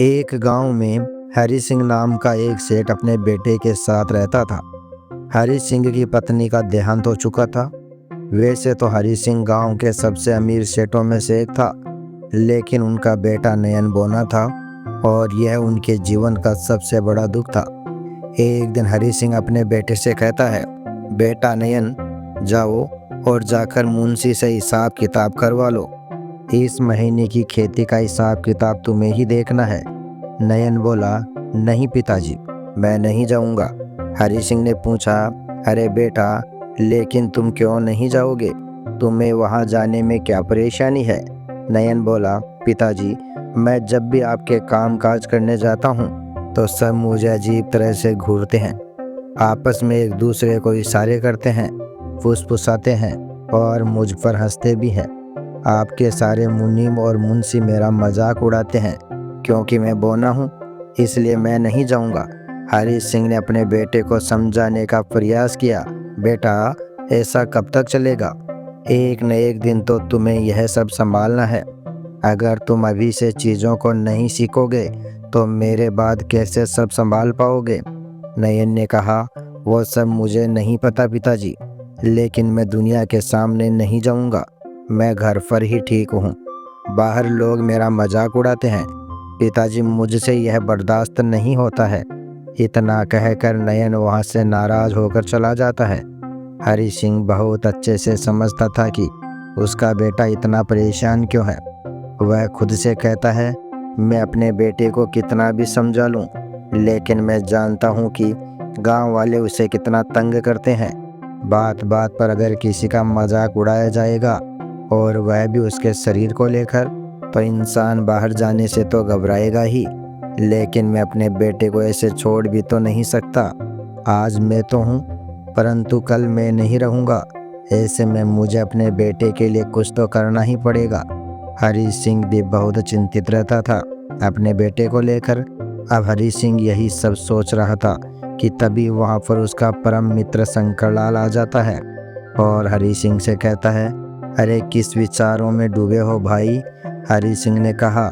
एक गांव में हरि सिंह नाम का एक सेठ अपने बेटे के साथ रहता था। हरि सिंह की पत्नी का देहांत हो चुका था। वैसे तो हरि सिंह गांव के सबसे अमीर सेठों में से एक था, लेकिन उनका बेटा नयन बोना था और यह उनके जीवन का सबसे बड़ा दुख था। एक दिन हरि सिंह अपने बेटे से कहता है, बेटा नयन, जाओ और जाकर मुंशी से हिसाब किताब करवा लो। इस महीने की खेती का हिसाब किताब तुम्हें ही देखना है। नयन बोला, नहीं पिताजी, मैं नहीं जाऊंगा। हरि सिंह ने पूछा, अरे बेटा, लेकिन तुम क्यों नहीं जाओगे? तुम्हें वहां जाने में क्या परेशानी है? नयन बोला, पिताजी, मैं जब भी आपके काम काज करने जाता हूँ तो सब मुझे अजीब तरह से घूरते हैं। आपस में एक दूसरे को इशारे करते हैं, फुसफुसाते हैं और मुझ पर हंसते भी हैं। आपके सारे मुनीम और मुंशी मेरा मजाक उड़ाते हैं क्योंकि मैं बोना हूँ, इसलिए मैं नहीं जाऊँगा। हरि सिंह ने अपने बेटे को समझाने का प्रयास किया, बेटा, ऐसा कब तक चलेगा? एक न एक दिन तो तुम्हें यह सब संभालना है। अगर तुम अभी से चीज़ों को नहीं सीखोगे तो मेरे बाद कैसे सब संभाल पाओगे? नयन ने कहा, वो सब मुझे नहीं पता पिताजी, लेकिन मैं दुनिया के सामने नहीं जाऊंगा। मैं घर पर ही ठीक हूँ। बाहर लोग मेरा मजाक उड़ाते हैं। पिताजी, मुझसे यह बर्दाश्त नहीं होता है। इतना कहकर नयन वहाँ से नाराज होकर चला जाता है। हरि सिंह बहुत अच्छे से समझता था कि उसका बेटा इतना परेशान क्यों है। वह खुद से कहता है, मैं अपने बेटे को कितना भी समझा लूँ, लेकिन मैं जानता हूँ कि गांव वाले उसे कितना तंग करते हैं। बात बात पर अगर किसी का मजाक उड़ाया जाएगा और वह भी उसके शरीर को लेकर, तो इंसान बाहर जाने से तो घबराएगा ही, लेकिन मैं अपने बेटे को ऐसे छोड़ भी तो नहीं सकता। आज मैं तो हूँ, परंतु कल मैं नहीं रहूँगा। ऐसे में मुझे अपने बेटे के लिए कुछ तो करना ही पड़ेगा। हरि सिंह भी बहुत चिंतित रहता था अपने बेटे को लेकर। अब हरि सिंह यही सब सोच रहा था कि तभी वहाँ पर उसका परम मित्र शंकरलाल आ जाता है और हरि सिंह से कहता है, अरे किस विचारों में डूबे हो भाई? हरि सिंह ने कहा,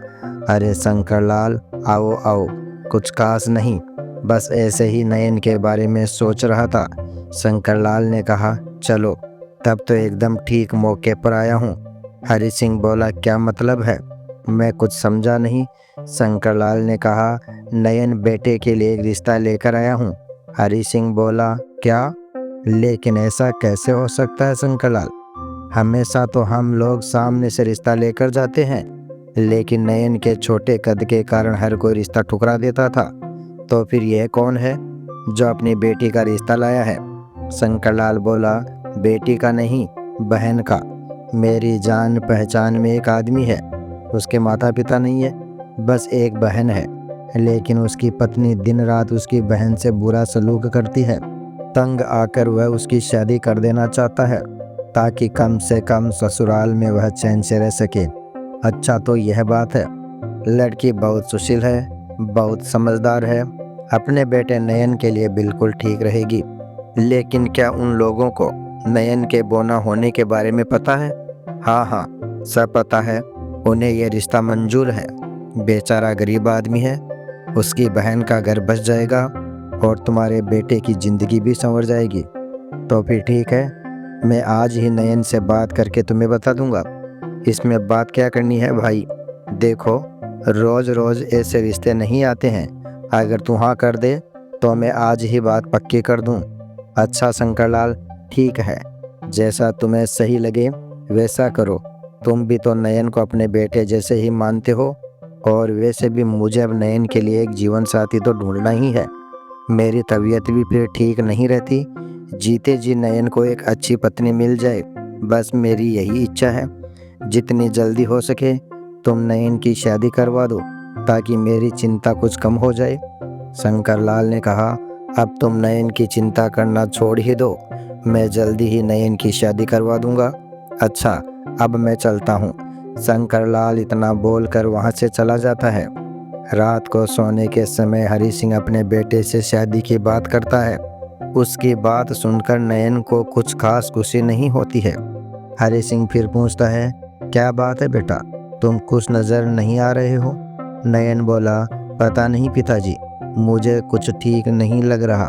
अरे शंकरलाल, आओ आओ, कुछ खास नहीं, बस ऐसे ही नयन के बारे में सोच रहा था। शंकरलाल ने कहा, चलो, तब तो एकदम ठीक मौके पर आया हूँ। हरि सिंह बोला, क्या मतलब है? मैं कुछ समझा नहीं। शंकरलाल ने कहा, नयन बेटे के लिए एक रिश्ता लेकर आया हूँ। हरि सिंह बोला, क्या? लेकिन ऐसा कैसे हो सकता है शंकरलाल? हमेशा तो हम लोग सामने से रिश्ता लेकर जाते हैं, लेकिन नयन के छोटे कद के कारण हर कोई रिश्ता ठुकरा देता था। तो फिर यह कौन है जो अपनी बेटी का रिश्ता लाया है? शंकरलाल बोला, बेटी का नहीं, बहन का। मेरी जान पहचान में एक आदमी है, उसके माता पिता नहीं है, बस एक बहन है, लेकिन उसकी पत्नी दिन रात उसकी बहन से बुरा सलूक करती है। तंग आकर वह उसकी शादी कर देना चाहता है ताकि कम से कम ससुराल में वह चैन से रह सके। अच्छा, तो यह बात है। लड़की बहुत सुशील है, बहुत समझदार है, अपने बेटे नयन के लिए बिल्कुल ठीक रहेगी। लेकिन क्या उन लोगों को नयन के बोना होने के बारे में पता है? हाँ हाँ, सब पता है। उन्हें यह रिश्ता मंजूर है। बेचारा गरीब आदमी है, उसकी बहन का घर बस जाएगा और तुम्हारे बेटे की जिंदगी भी संवर जाएगी। तो फिर ठीक है, मैं आज ही नयन से बात करके तुम्हें बता दूंगा। इसमें बात क्या करनी है भाई? देखो, रोज रोज ऐसे रिश्ते नहीं आते हैं। अगर तू हाँ कर दे तो मैं आज ही बात पक्की कर दूं। अच्छा शंकरलाल, ठीक है, जैसा तुम्हें सही लगे वैसा करो। तुम भी तो नयन को अपने बेटे जैसे ही मानते हो, और वैसे भी मुझे अब नयन के लिए एक जीवन साथी तो ढूंढना ही है। मेरी तबीयत भी फिर ठीक नहीं रहती। जीते जी नयन को एक अच्छी पत्नी मिल जाए, बस मेरी यही इच्छा है। जितनी जल्दी हो सके तुम नयन की शादी करवा दो ताकि मेरी चिंता कुछ कम हो जाए। शंकरलाल ने कहा, अब तुम नयन की चिंता करना छोड़ ही दो, मैं जल्दी ही नयन की शादी करवा दूंगा। अच्छा, अब मैं चलता हूँ। शंकरलाल इतना बोलकर वहाँ से चला जाता है। रात को सोने के समय हरि सिंह अपने बेटे से शादी की बात करता है। उसकी बात सुनकर नयन को कुछ खास खुशी नहीं होती है। हरि सिंह फिर पूछता है, क्या बात है बेटा, तुम खुश नजर नहीं आ रहे हो? नयन बोला, पता नहीं पिताजी, मुझे कुछ ठीक नहीं लग रहा।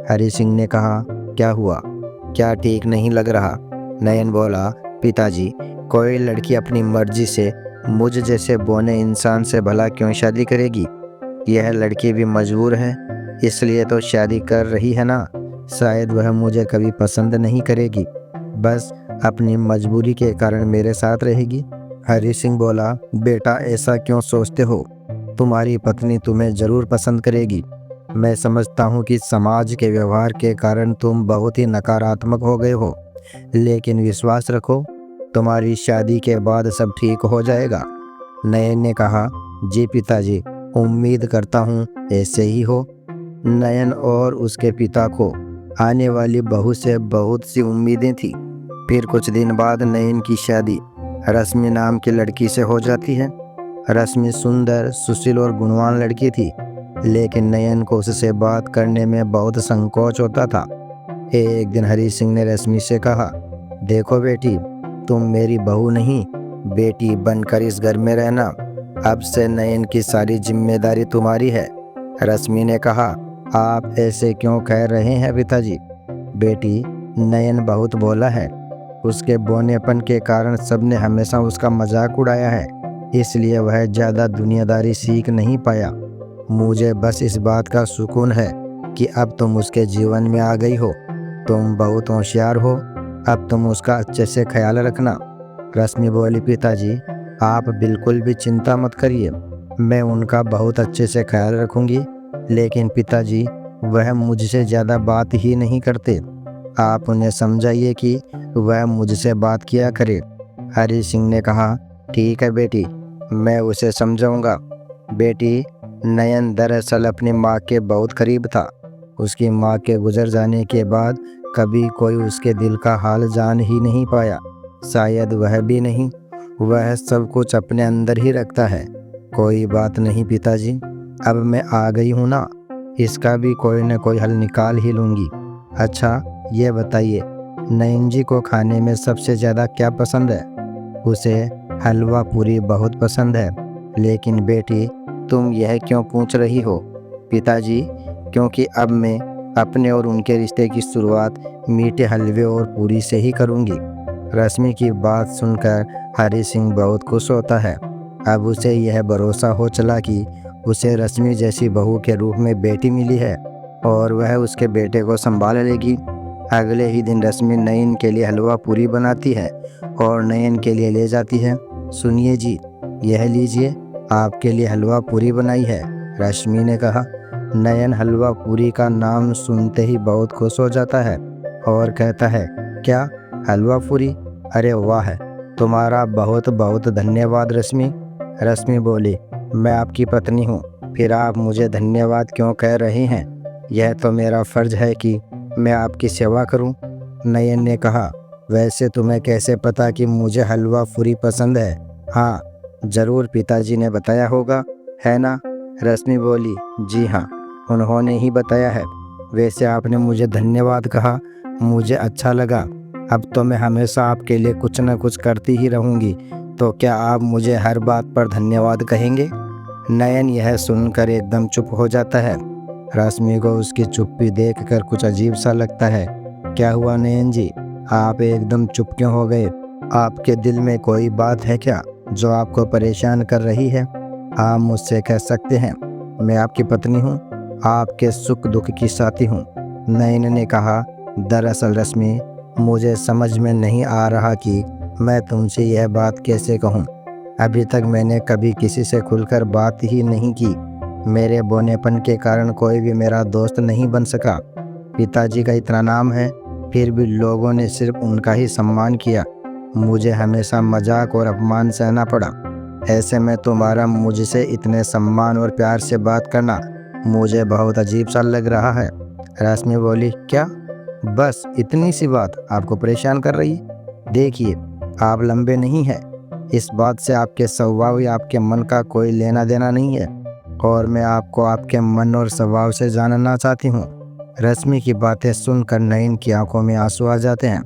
हरि सिंह ने कहा, क्या हुआ, क्या ठीक नहीं लग रहा? नयन बोला, पिताजी, कोई लड़की अपनी मर्जी से मुझ जैसे बौने इंसान से भला क्यों शादी करेगी? यह लड़की भी मजबूर है, इसलिए तो शादी कर रही है ना। शायद वह मुझे कभी पसंद नहीं करेगी, बस अपनी मजबूरी के कारण मेरे साथ रहेगी। हरि सिंह बोला, बेटा ऐसा क्यों सोचते हो? तुम्हारी पत्नी तुम्हें जरूर पसंद करेगी। मैं समझता हूँ कि समाज के व्यवहार के कारण तुम बहुत ही नकारात्मक हो गए हो, लेकिन विश्वास रखो, तुम्हारी शादी के बाद सब ठीक हो जाएगा। नयन ने कहा, जी पिताजी, उम्मीद करता हूँ ऐसे ही हो। नयन और उसके पिता को आने वाली बहू से बहुत सी उम्मीदें थी। फिर कुछ दिन बाद नयन की शादी रश्मि नाम की लड़की से हो जाती है। रश्मि सुंदर, सुशील और गुणवान लड़की थी, लेकिन नयन को उससे बात करने में बहुत संकोच होता था। एक दिन हरि सिंह ने रश्मि से कहा, देखो बेटी, तुम मेरी बहू नहीं, बेटी बनकर इस घर में रहना। अब से नयन की सारी जिम्मेदारी तुम्हारी है। रश्मि ने कहा, आप ऐसे क्यों कह रहे हैं पिताजी? बेटी, नयन बहुत भोला है, उसके बोनेपन के कारण सबने हमेशा उसका मजाक उड़ाया है, इसलिए वह ज़्यादा दुनियादारी सीख नहीं पाया। मुझे बस इस बात का सुकून है कि अब तुम उसके जीवन में आ गई हो। तुम बहुत होशियार हो, अब तुम उसका अच्छे से ख्याल रखना। रश्मि बोली, पिताजी, आप बिल्कुल भी चिंता मत करिए, मैं उनका बहुत अच्छे से ख्याल रखूंगी। लेकिन पिताजी, वह मुझसे ज़्यादा बात ही नहीं करते, आप उन्हें समझाइए कि वह मुझसे बात किया करे। हरि सिंह ने कहा, ठीक है बेटी, मैं उसे समझाऊंगा। बेटी, नयन दरअसल अपनी माँ के बहुत करीब था। उसकी माँ के गुजर जाने के बाद कभी कोई उसके दिल का हाल जान ही नहीं पाया। शायद वह भी नहीं, वह सब कुछ अपने अंदर ही रखता है। कोई बात नहीं पिताजी, अब मैं आ गई हूँ ना, इसका भी कोई न कोई हल निकाल ही लूँगी। अच्छा ये बताइए, नयन जी को खाने में सबसे ज़्यादा क्या पसंद है? उसे हलवा पूरी बहुत पसंद है। लेकिन बेटी, तुम यह क्यों पूछ रही हो? पिताजी, क्योंकि अब मैं अपने और उनके रिश्ते की शुरुआत मीठे हलवे और पूरी से ही करूँगी। रश्मि की बात सुनकर हरि सिंह बहुत खुश होता है। अब उसे यह भरोसा हो चला कि उसे रश्मि जैसी बहू के रूप में बेटी मिली है और वह उसके बेटे को संभाल लेगी। अगले ही दिन रश्मि नयन के लिए हलवा पूरी बनाती है और नयन के लिए ले जाती है। सुनिए जी, यह लीजिए, आपके लिए हलवा पूरी बनाई है, रश्मि ने कहा। नयन हलवा पूरी का नाम सुनते ही बहुत खुश हो जाता है और कहता है, क्या हलवा पूरी? अरे वाह, तुम्हारा बहुत बहुत धन्यवाद रश्मि। रश्मि बोली, मैं आपकी पत्नी हूँ, फिर आप मुझे धन्यवाद क्यों कह रहे हैं? यह तो मेरा फर्ज है कि मैं आपकी सेवा करूं। नयन ने कहा, वैसे तुम्हें कैसे पता कि मुझे हलवा पूरी पसंद है? हाँ, जरूर पिताजी ने बताया होगा, है ना? रश्मि बोली, जी हाँ, उन्होंने ही बताया है। वैसे आपने मुझे धन्यवाद कहा, मुझे अच्छा लगा। अब तो मैं हमेशा आपके लिए कुछ न कुछ करती ही रहूँगी, तो क्या आप मुझे हर बात पर धन्यवाद कहेंगे? नयन यह सुनकर एकदम चुप हो जाता है। रश्मि को उसकी चुप्पी देखकर कुछ अजीब सा लगता है। क्या हुआ नयन जी, आप एकदम चुप क्यों हो गए? आपके दिल में कोई बात है क्या जो आपको परेशान कर रही है? आप मुझसे कह सकते हैं, मैं आपकी पत्नी हूँ, आपके सुख दुख की साथी हूँ। नयन ने कहा, दरअसल रश्मि, मुझे समझ में नहीं आ रहा कि मैं तुमसे यह बात कैसे कहूँ। अभी तक मैंने कभी किसी से खुलकर बात ही नहीं की। मेरे बोनेपन के कारण कोई भी मेरा दोस्त नहीं बन सका। पिताजी का इतना नाम है, फिर भी लोगों ने सिर्फ उनका ही सम्मान किया। मुझे हमेशा मजाक और अपमान सहना पड़ा। ऐसे में तुम्हारा मुझसे इतने सम्मान और प्यार से बात करना मुझे बहुत अजीब सा लग रहा है। रश्मि बोली, क्या बस इतनी सी बात आपको परेशान कर रही? देखिए, आप लंबे नहीं हैं, इस बात से आपके स्वभाव या आपके मन का कोई लेना देना नहीं है, और मैं आपको आपके मन और स्वभाव से जानना चाहती हूँ। रश्मि की बातें सुनकर नयन की आंखों में आंसू आ जाते हैं।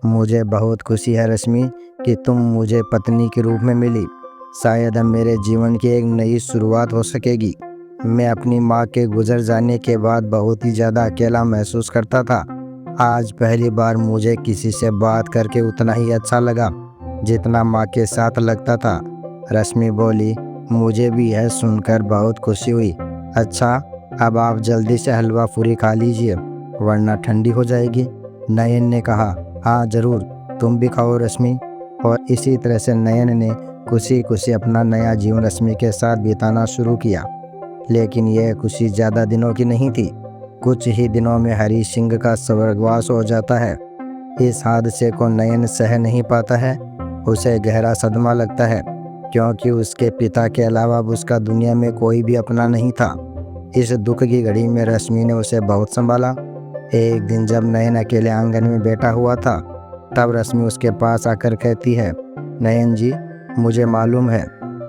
मुझे बहुत खुशी है रश्मि कि तुम मुझे पत्नी के रूप में मिली। शायद अब मेरे जीवन की एक नई शुरुआत हो सकेगी। मैं अपनी माँ के गुजर जाने के बाद बहुत ही ज़्यादा अकेला महसूस करता था। आज पहली बार मुझे किसी से बात करके उतना ही अच्छा लगा जितना माँ के साथ लगता था। रश्मि बोली, मुझे भी यह सुनकर बहुत खुशी हुई। अच्छा, अब आप जल्दी से हलवा पूरी खा लीजिए वरना ठंडी हो जाएगी। नयन ने कहा, हाँ ज़रूर, तुम भी खाओ रश्मि। और इसी तरह से नयन ने खुशी खुशी अपना नया जीवन रश्मि के साथ बिताना शुरू किया। लेकिन यह खुशी ज़्यादा दिनों की नहीं थी। कुछ ही दिनों में हरी सिंह का स्वर्गवास हो जाता है। इस हादसे को नयन सह नहीं पाता है। उसे गहरा सदमा लगता है क्योंकि उसके पिता के अलावा अब उसका दुनिया में कोई भी अपना नहीं था। इस दुख की घड़ी में रश्मि ने उसे बहुत संभाला। एक दिन जब नयन अकेले आंगन में बैठा हुआ था तब रश्मि उसके पास आकर कहती है, नयन जी, मुझे मालूम है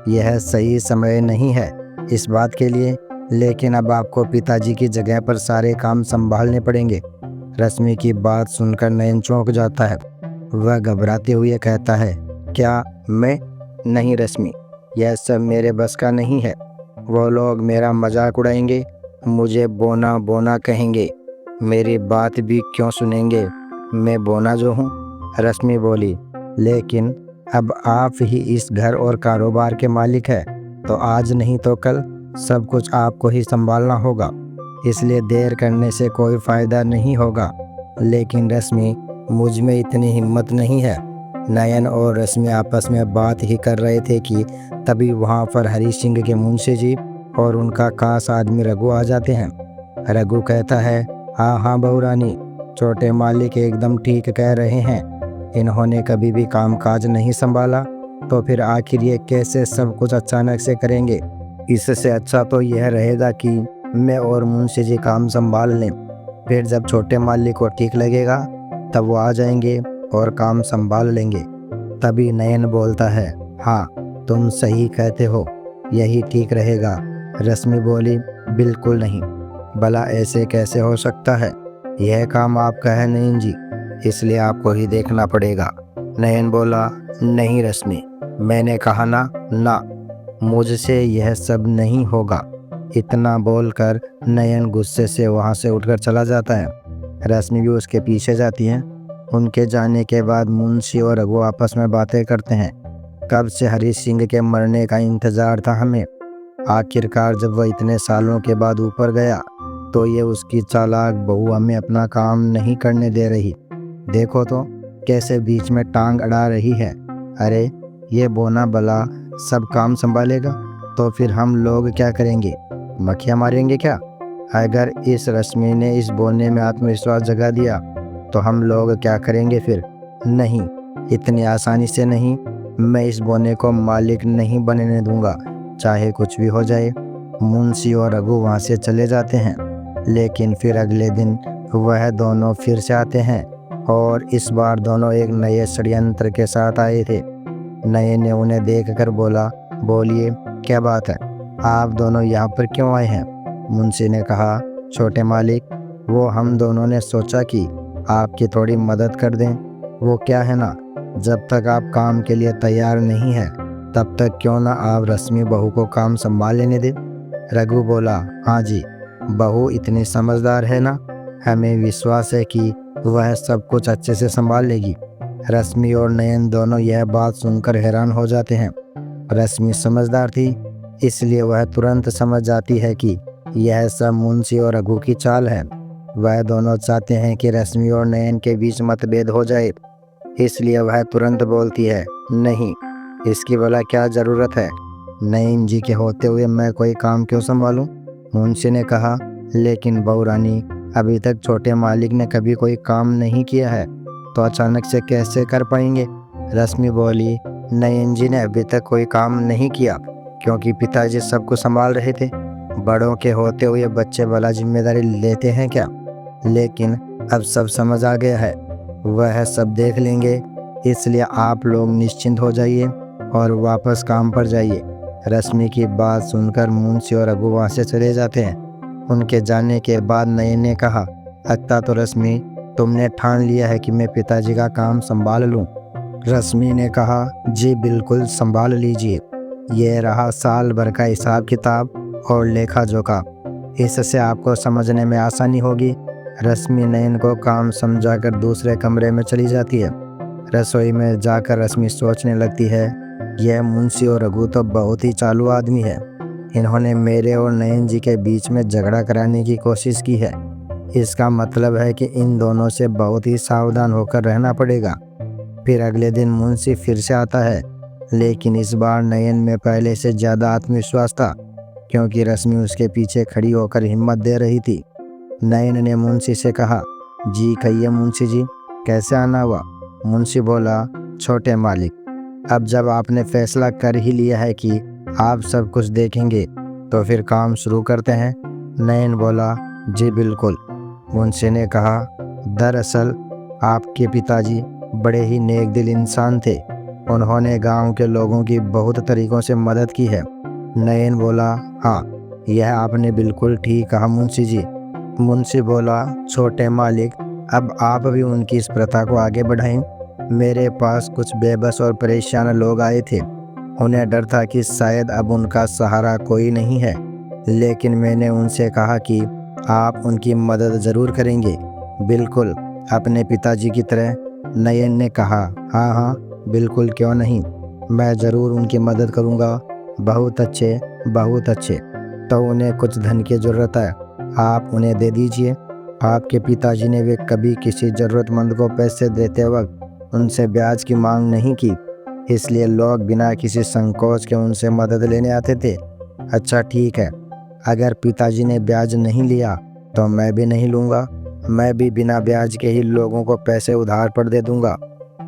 यह सही समय नहीं है इस बात के लिए, लेकिन अब आपको पिताजी की जगह पर सारे काम संभालने पड़ेंगे। रश्मि की बात सुनकर नयन चौंक जाता है। वह घबराते हुए कहता है, क्या मैं? नहीं रश्मि, यह सब मेरे बस का नहीं है। वो लोग मेरा मजाक उड़ाएंगे, मुझे बोना बोना कहेंगे, मेरी बात भी क्यों सुनेंगे? मैं बोना जो हूँ। रश्मि बोली, लेकिन अब आप ही इस घर और कारोबार के मालिक हैं, तो आज नहीं तो कल सब कुछ आपको ही संभालना होगा, इसलिए देर करने से कोई फ़ायदा नहीं होगा। लेकिन रश्मि, मुझ में इतनी हिम्मत नहीं है। नयन और रश्मि आपस में बात ही कर रहे थे कि तभी वहाँ पर हरी सिंह के मुंशी जी और उनका खास आदमी रघु आ जाते हैं। रघु कहता है, हाँ हाँ बहू रानी, छोटे मालिक एकदम ठीक कह रहे हैं। इन्होंने कभी भी कामकाज नहीं संभाला, तो फिर आखिर ये कैसे सब कुछ अचानक से करेंगे? इससे अच्छा तो यह रहेगा कि मैं और मुंशी जी काम संभाल लें। फिर जब छोटे मालिक को ठीक लगेगा तब वो आ जाएंगे और काम संभाल लेंगे। तभी नयन बोलता है, हाँ तुम सही कहते हो, यही ठीक रहेगा। रश्मि बोली, बिल्कुल नहीं, भला ऐसे कैसे हो सकता है? यह काम आपका है नयन जी, इसलिए आपको ही देखना पड़ेगा। नयन बोला, नहीं रश्मि, मैंने कहा ना, मुझसे यह सब नहीं होगा। इतना बोलकर नयन गुस्से से वहाँ से उठकर चला जाता है। रश्मि भी उसके पीछे जाती है। उनके जाने के बाद मुंशी और रघु आपस में बातें करते हैं। कब से हरी सिंह के मरने का इंतजार था हमें। आखिरकार जब वह इतने सालों के बाद ऊपर गया तो ये उसकी चालाक बहू हमें अपना काम नहीं करने दे रही। देखो तो कैसे बीच में टांग अड़ा रही है। अरे ये बोना भला सब काम संभालेगा तो फिर हम लोग क्या करेंगे? मक्खियाँ मारेंगे क्या? अगर इस रश्मि ने इस बोने में आत्मविश्वास जगा दिया तो हम लोग क्या करेंगे फिर? नहीं, इतनी आसानी से नहीं। मैं इस बोने को मालिक नहीं बनने दूंगा, चाहे कुछ भी हो जाए। मुंशी और रघु वहाँ से चले जाते हैं। लेकिन फिर अगले दिन वह दोनों फिर से आते हैं और इस बार दोनों एक नए षड्यंत्र के साथ आए थे। नए ने उन्हें देखकर बोला, बोलिए क्या बात है, आप दोनों यहाँ पर क्यों आए हैं? मुंशी ने कहा, छोटे मालिक, वो हम दोनों ने सोचा कि आपकी थोड़ी मदद कर दें। वो क्या है ना, जब तक आप काम के लिए तैयार नहीं हैं तब तक क्यों ना आप रश्मि बहू को काम संभाल लेने दें। रघु बोला, हाँ जी, बहू इतनी समझदार है ना, हमें विश्वास है कि वह सब कुछ अच्छे से संभाल लेगी। रश्मि और नयन दोनों यह बात सुनकर हैरान हो जाते हैं। रश्मि समझदार थी, इसलिए वह तुरंत समझ जाती है कि यह सब मुंशी और रघु की चाल है। वह दोनों चाहते हैं कि रश्मि और नयन के बीच मतभेद हो जाए, इसलिए वह तुरंत बोलती है, नहीं, इसकी भला क्या ज़रूरत है? नयन जी के होते हुए मैं कोई काम क्यों संभालूं? मुंशी ने कहा, लेकिन बहू रानी, अभी तक छोटे मालिक ने कभी कोई काम नहीं किया है, तो अचानक से कैसे कर पाएंगे? रश्मि बोली, नयन जी ने अभी तक कोई काम नहीं किया क्योंकि पिताजी सब कुछ संभाल रहे थे। बड़ों के होते हुए बच्चे भला जिम्मेदारी लेते हैं क्या? लेकिन अब सब समझ आ गया है, वह सब देख लेंगे, इसलिए आप लोग निश्चिंत हो जाइए और वापस काम पर जाइए। रश्मि की बात सुनकर मुंशी और रघु वहाँ से चले जाते हैं। उनके जाने के बाद नयन ने कहा, अच्छा तो रश्मि, तुमने ठान लिया है कि मैं पिताजी का काम संभाल लूँ? रश्मि ने कहा, जी बिल्कुल, संभाल लीजिए। ये रहा साल भर का हिसाब किताब और लेखा जोखा। इससे आपको समझने में आसानी होगी। रश्मि नयन को काम समझाकर दूसरे कमरे में चली जाती है। रसोई में जाकर रश्मि सोचने लगती है, यह मुंशी और रघु तो बहुत ही चालू आदमी है। इन्होंने मेरे और नयन जी के बीच में झगड़ा कराने की कोशिश की है। इसका मतलब है कि इन दोनों से बहुत ही सावधान होकर रहना पड़ेगा। फिर अगले दिन मुंशी फिर से आता है, लेकिन इस बार नयन में पहले से ज़्यादा आत्मविश्वास था, क्योंकि रश्मि उसके पीछे खड़ी होकर हिम्मत दे रही थी। नयन ने मुंशी से कहा, जी कहिए मुंशी जी, कैसे आना हुआ? मुंशी बोला, छोटे मालिक, अब जब आपने फैसला कर ही लिया है कि आप सब कुछ देखेंगे, तो फिर काम शुरू करते हैं। नयन बोला, जी बिल्कुल। मुंशी ने कहा, दरअसल आपके पिताजी बड़े ही नेक दिल इंसान थे। उन्होंने गांव के लोगों की बहुत तरीक़ों से मदद की है। नयन बोला, हाँ, यह आपने बिल्कुल ठीक कहा मुंशी जी। मुंशी बोला, छोटे मालिक, अब आप भी उनकी इस प्रथा को आगे बढ़ाएं। मेरे पास कुछ बेबस और परेशान लोग आए थे। उन्हें डर था कि शायद अब उनका सहारा कोई नहीं है, लेकिन मैंने उनसे कहा कि आप उनकी मदद ज़रूर करेंगे। बिल्कुल, अपने पिताजी की तरह। नयन ने कहा, हाँ हाँ बिल्कुल, क्यों नहीं, मैं ज़रूर उनकी मदद करूँगा। बहुत अच्छे, बहुत अच्छे। तो उन्हें कुछ धन की ज़रूरत है, आप उन्हें दे दीजिए। आपके पिताजी ने वे कभी किसी ज़रूरतमंद को पैसे देते वक्त उनसे ब्याज की मांग नहीं की, इसलिए लोग बिना किसी संकोच के उनसे मदद लेने आते थे। अच्छा ठीक है, अगर पिताजी ने ब्याज नहीं लिया तो मैं भी नहीं लूँगा। मैं भी बिना ब्याज के ही लोगों को पैसे उधार पर दे दूँगा।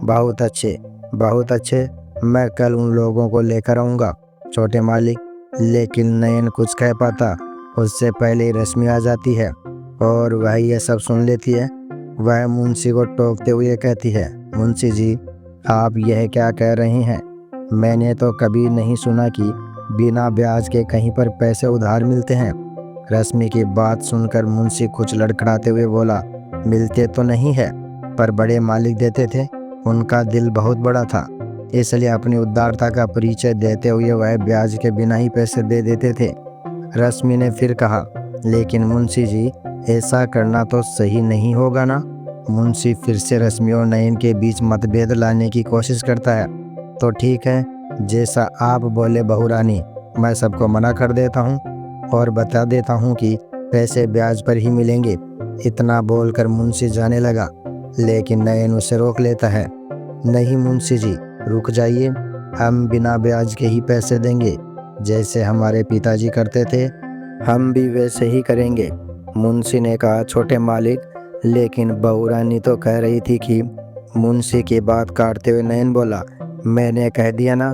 बहुत अच्छे, बहुत अच्छे, मैं कल उन लोगों को लेकर आऊँगा छोटे मालिक। लेकिन नयन कुछ कह पाता उससे पहले ही रश्मि आ जाती है और वह यह सब सुन लेती है। वह मुंशी को टोकते हुए कहती है, मुंशी जी, आप यह क्या कह रहे हैं? मैंने तो कभी नहीं सुना कि बिना ब्याज के कहीं पर पैसे उधार मिलते हैं। रश्मि की बात सुनकर मुंशी कुछ लड़खड़ाते हुए बोला, मिलते तो नहीं है, पर बड़े मालिक देते थे। उनका दिल बहुत बड़ा था, इसलिए अपनी उदारता का परिचय देते हुए वह ब्याज के बिना ही पैसे दे देते थे। रश्मि ने फिर कहा, लेकिन मुंशी जी, ऐसा करना तो सही नहीं होगा ना? मुंशी फिर से रश्मि और नयन के बीच मतभेद लाने की कोशिश करता है। तो ठीक है, जैसा आप बोले बहू रानी, मैं सबको मना कर देता हूँ और बता देता हूँ कि पैसे ब्याज पर ही मिलेंगे। इतना बोलकर मुंशी जाने लगा, लेकिन नयन उसे रोक लेता है। नहीं मुंशी जी, रुक जाइए, हम बिना ब्याज के ही पैसे देंगे, जैसे हमारे पिताजी करते थे, हम भी वैसे ही करेंगे। मुंशी ने कहा, छोटे मालिक, लेकिन बहू रानी तो कह रही थी कि। मुंशी की बात काटते हुए नयन बोला, मैंने कह दिया ना,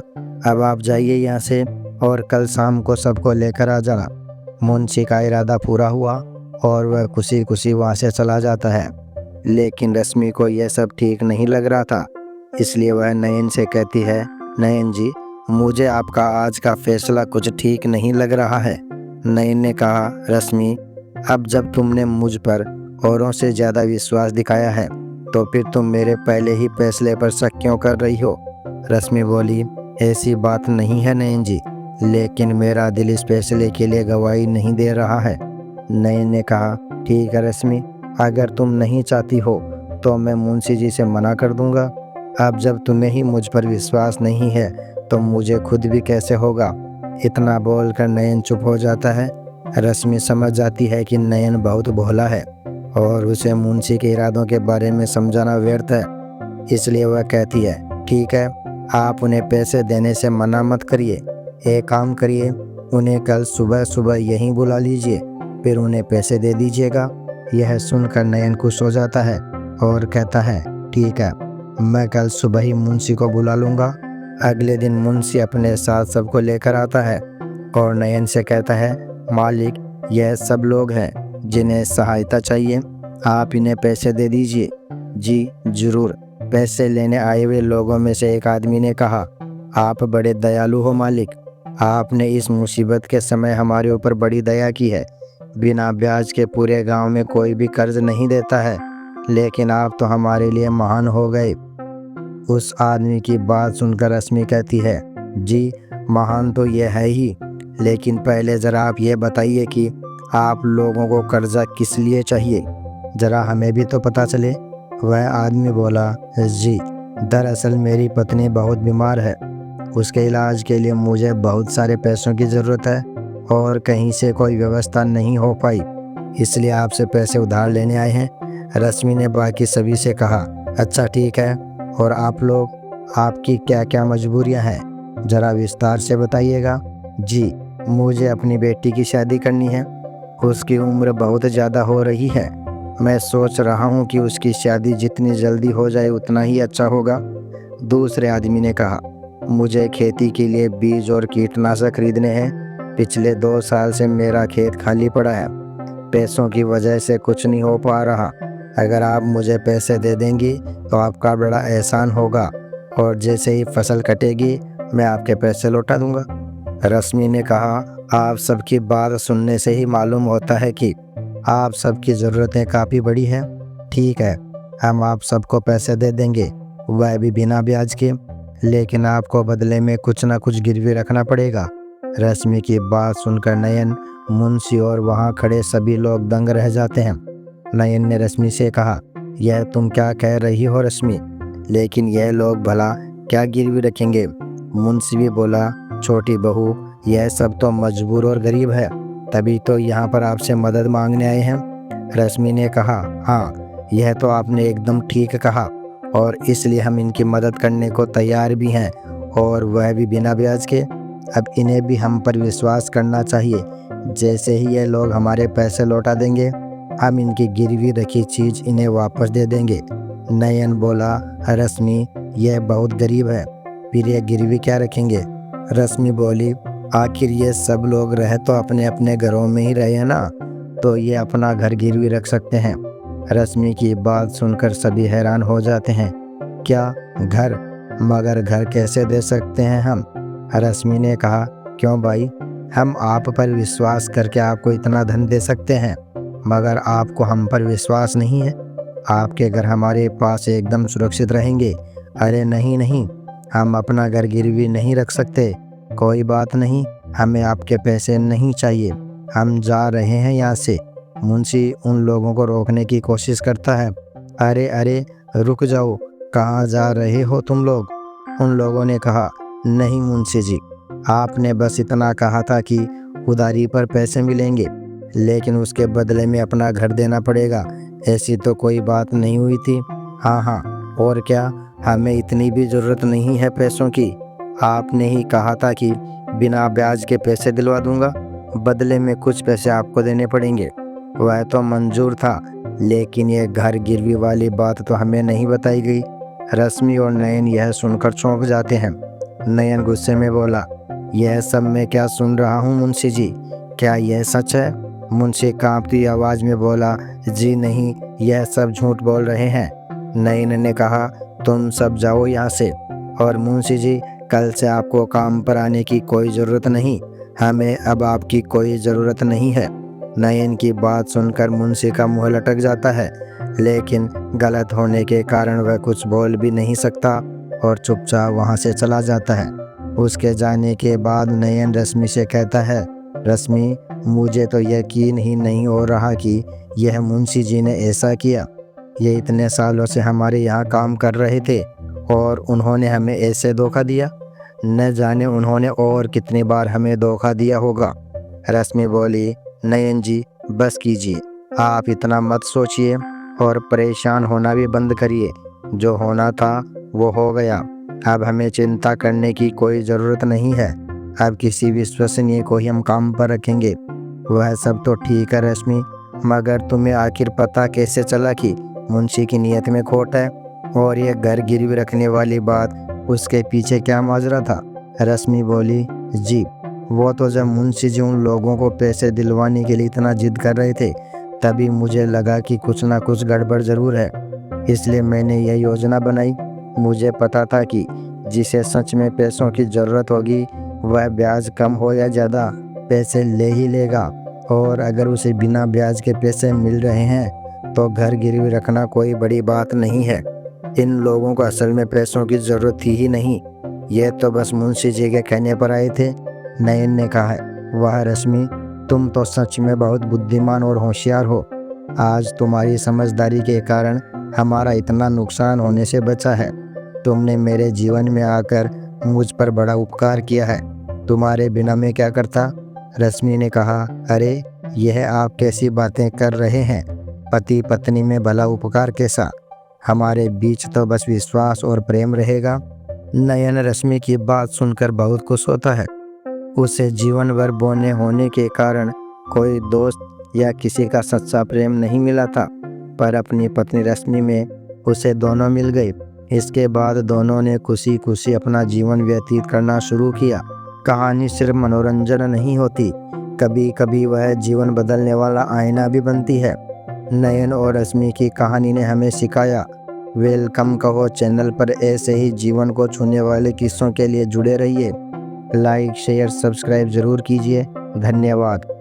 अब आप जाइए यहाँ से और कल शाम को सबको लेकर आ जाना। मुंशी का इरादा पूरा हुआ और वह खुशी खुशी वहाँ से चला जाता है। लेकिन रश्मि को यह सब ठीक नहीं लग रहा था, इसलिए वह नयन से कहती है, नयन जी, मुझे आपका आज का फैसला कुछ ठीक नहीं लग रहा है। नयन ने कहा, रश्मि, अब जब तुमने मुझ पर औरों से ज़्यादा विश्वास दिखाया है, तो फिर तुम मेरे पहले ही फैसले पर शक क्यों कर रही हो? रश्मि बोली, ऐसी बात नहीं है नयन जी, लेकिन मेरा दिल इस फैसले के लिए गवाही नहीं दे रहा है। नयन ने कहा, ठीक है रश्मि, अगर तुम नहीं चाहती हो तो मैं मुंशी जी से मना कर दूंगा। अब जब तुम्हें ही मुझ पर विश्वास नहीं है तो मुझे खुद भी कैसे होगा? इतना बोलकर नयन चुप हो जाता है। रश्मि समझ जाती है कि नयन बहुत भोला है और उसे मुंशी के इरादों के बारे में समझाना व्यर्थ है, इसलिए वह कहती है, ठीक है, आप उन्हें पैसे देने से मना मत करिए। एक काम करिए, उन्हें कल सुबह सुबह यहीं बुला लीजिए, फिर उन्हें पैसे दे दीजिएगा। यह सुनकर नयन खुश हो जाता है और कहता है, ठीक है, मैं कल सुबह ही मुंशी को बुला लूँगा। अगले दिन मुंशी अपने साथ सबको लेकर आता है और नयन से कहता है, मालिक, यह सब लोग हैं जिन्हें सहायता चाहिए, आप इन्हें पैसे दे दीजिए। जी ज़रूर। पैसे लेने आए हुए लोगों में से एक आदमी ने कहा, आप बड़े दयालु हो मालिक, आपने इस मुसीबत के समय हमारे ऊपर बड़ी दया की है। बिना ब्याज के पूरे गांव में कोई भी कर्ज नहीं देता है, लेकिन आप तो हमारे लिए महान हो गए। उस आदमी की बात सुनकर रश्मि कहती है, जी महान तो यह है ही, लेकिन पहले ज़रा आप ये बताइए कि आप लोगों को कर्जा किस लिए चाहिए, ज़रा हमें भी तो पता चले। वह आदमी बोला, जी दरअसल मेरी पत्नी बहुत बीमार है, उसके इलाज के लिए मुझे बहुत सारे पैसों की ज़रूरत है और कहीं से कोई व्यवस्था नहीं हो पाई, इसलिए आपसे पैसे उधार लेने आए हैं। रश्मि ने बाकी सभी से कहा, अच्छा ठीक है, और आप लोग, आपकी क्या क्या मजबूरियां हैं, ज़रा विस्तार से बताइएगा। जी, मुझे अपनी बेटी की शादी करनी है, उसकी उम्र बहुत ज़्यादा हो रही है, मैं सोच रहा हूँ कि उसकी शादी जितनी जल्दी हो जाए उतना ही अच्छा होगा। दूसरे आदमी ने कहा, मुझे खेती के लिए बीज और कीटनाशक खरीदने हैं, पिछले 2 साल से मेरा खेत खाली पड़ा है, पैसों की वजह से कुछ नहीं हो पा रहा, अगर आप मुझे पैसे दे देंगी तो आपका बड़ा एहसान होगा और जैसे ही फसल कटेगी मैं आपके पैसे लौटा दूंगा। रश्मि ने कहा, आप सबकी बात सुनने से ही मालूम होता है कि आप सबकी ज़रूरतें काफ़ी बड़ी हैं। ठीक है, हम आप सबको पैसे दे देंगे, वह भी बिना ब्याज के, लेकिन आपको बदले में कुछ ना कुछ गिरवी रखना पड़ेगा। रश्मि की बात सुनकर नयन, मुंशी और वहाँ खड़े सभी लोग दंग रह जाते हैं। नयन ने रश्मि से कहा, यह तुम क्या कह रही हो रश्मि, लेकिन यह लोग भला क्या गिरवी रखेंगे। मुंशी भी बोला, छोटी बहू, यह सब तो मजबूर और गरीब है, तभी तो यहाँ पर आपसे मदद मांगने आए हैं। रश्मि ने कहा, हाँ यह तो आपने एकदम ठीक कहा, और इसलिए हम इनकी मदद करने को तैयार भी हैं, और वह भी बिना ब्याज के। अब इन्हें भी हम पर विश्वास करना चाहिए, जैसे ही ये लोग हमारे पैसे लौटा देंगे हम इनकी गिरवी रखी चीज़ इन्हें वापस दे देंगे। नयन बोला, रश्मि यह बहुत गरीब है, फिर ये गिरवी क्या रखेंगे। रश्मि बोली, आखिर ये सब लोग रह तो अपने अपने घरों में ही रहे हैं ना, तो ये अपना घर गिरवी रख सकते हैं। रश्मि की बात सुनकर सभी हैरान हो जाते हैं, क्या घर, मगर घर कैसे दे सकते हैं हम। रश्मि ने कहा, क्यों भाई, हम आप पर विश्वास करके आपको इतना धन दे सकते हैं, मगर आपको हम पर विश्वास नहीं है, आपके घर हमारे पास एकदम सुरक्षित रहेंगे। अरे नहीं नहीं, हम अपना घर गिरवी नहीं रख सकते, कोई बात नहीं, हमें आपके पैसे नहीं चाहिए, हम जा रहे हैं यहाँ से। मुंशी उन लोगों को रोकने की कोशिश करता है, अरे अरे रुक जाओ, कहाँ जा रहे हो तुम लोग। उन लोगों ने कहा, नहीं मुंशी जी, आपने बस इतना कहा था कि उधारी पर पैसे मिलेंगे, लेकिन उसके बदले में अपना घर देना पड़ेगा, ऐसी तो कोई बात नहीं हुई थी। हाँ हाँ, और क्या, हमें इतनी भी ज़रूरत नहीं है पैसों की, आपने ही कहा था कि बिना ब्याज के पैसे दिलवा दूंगा, बदले में कुछ पैसे आपको देने पड़ेंगे, वह तो मंजूर था, लेकिन ये घर गिरवी वाली बात तो हमें नहीं बताई गई। रश्मि और नयन यह सुनकर चौंक जाते हैं। नयन गुस्से में बोला, यह सब मैं क्या सुन रहा हूँ मुंशी जी, क्या यह सच है। मुंशी कांपती आवाज़ में बोला, जी नहीं, यह सब झूठ बोल रहे हैं। नयन ने कहा, तुम सब जाओ यहाँ से, और मुंशी जी कल से आपको काम पर आने की कोई ज़रूरत नहीं, हमें अब आपकी कोई ज़रूरत नहीं है। नयन की बात सुनकर मुंशी का मुंह लटक जाता है, लेकिन गलत होने के कारण वह कुछ बोल भी नहीं सकता और चुपचाप वहाँ से चला जाता है। उसके जाने के बाद नयन रश्मि से कहता है, रश्मि मुझे तो यकीन ही नहीं हो रहा कि यह मुंशी जी ने ऐसा किया, ये इतने सालों से हमारे यहाँ काम कर रहे थे और उन्होंने हमें ऐसे धोखा दिया, न जाने उन्होंने और कितनी बार हमें धोखा दिया होगा। रश्मि बोली, नयन जी बस कीजिए, आप इतना मत सोचिए और परेशान होना भी बंद करिए, जो होना था वो हो गया, अब हमें चिंता करने की कोई ज़रूरत नहीं है, अब किसी विश्वसनीय को ही हम काम पर रखेंगे। वह सब तो ठीक है रश्मि, मगर तुम्हें आखिर पता कैसे चला कि मुंशी की नीयत में खोट है, और ये घर गिरवी रखने वाली बात, उसके पीछे क्या माजरा था। रश्मि बोली, जी वो तो जब मुंशी जी उन लोगों को पैसे दिलवाने के लिए इतना जिद कर रहे थे, तभी मुझे लगा कि कुछ ना कुछ गड़बड़ ज़रूर है, इसलिए मैंने यह योजना बनाई। मुझे पता था कि जिसे सच में पैसों की ज़रूरत होगी वह ब्याज कम हो या ज़्यादा पैसे ले ही लेगा, और अगर उसे बिना ब्याज के पैसे मिल रहे हैं तो घर गिरवी रखना कोई बड़ी बात नहीं है। इन लोगों को असल में पैसों की ज़रूरत थी ही नहीं, ये तो बस मुंशी जी के कहने पर आए थे। नयन ने कहा, वाह रश्मि, तुम तो सच में बहुत बुद्धिमान और होशियार हो। आज तुम्हारी समझदारी के कारण हमारा इतना नुकसान होने से बचा है। तुमने मेरे जीवन में आकर मुझ पर बड़ा उपकार किया है। तुम्हारे बिना मैं क्या करता? रश्मि ने कहा, अरे यह आप कैसी बातें कर रहे हैं? पति पत्नी में भला उपकार कैसा? हमारे बीच तो बस विश्वास और प्रेम रहेगा। नयन रश्मि की बात सुनकर बहुत खुश होता है। उसे जीवन भर बोने होने के कारण कोई दोस्त या किसी का सच्चा प्रेम नहीं मिला था, पर अपनी पत्नी रश्मि में उसे दोनों मिल गए। इसके बाद दोनों ने खुशी खुशी अपना जीवन व्यतीत करना शुरू किया। कहानी सिर्फ मनोरंजन नहीं होती, कभी कभी वह जीवन बदलने वाला आईना भी बनती है। नयन और रश्मि की कहानी ने हमें सिखाया। वेलकम कहो चैनल पर ऐसे ही जीवन को छूने वाले किस्सों के लिए जुड़े रहिए। लाइक शेयर सब्सक्राइब जरूर कीजिए। धन्यवाद।